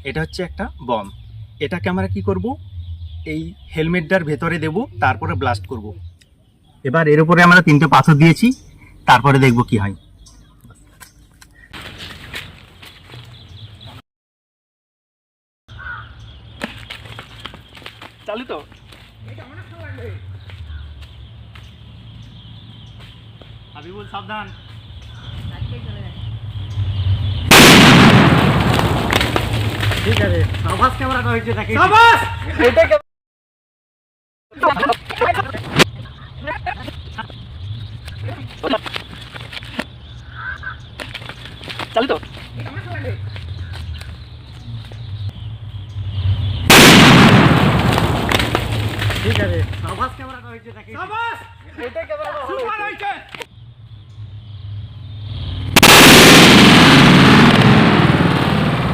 এটা হচ্ছে একটা বম। এটাকে আমরা কি করব, এই হেলমেটটার ভেতরে দেব, তারপরে ব্লাস্ট করব। এবার এর উপরে আমরা 3টে পাথর দিয়েছি, তারপরে দেখব কি হয়। চালু তো, হাবিবুল সাবধান। ঠিক আছে, সাবাস ক্যামেরাটা হয়েছে নাকি? সাবাস, এটা চালু তো। ঠিক আছে, সাবাস ক্যামেরাটা হয়েছে নাকি? সাবাস, এটা ক্যামেরাটা সুপার হয়েছে।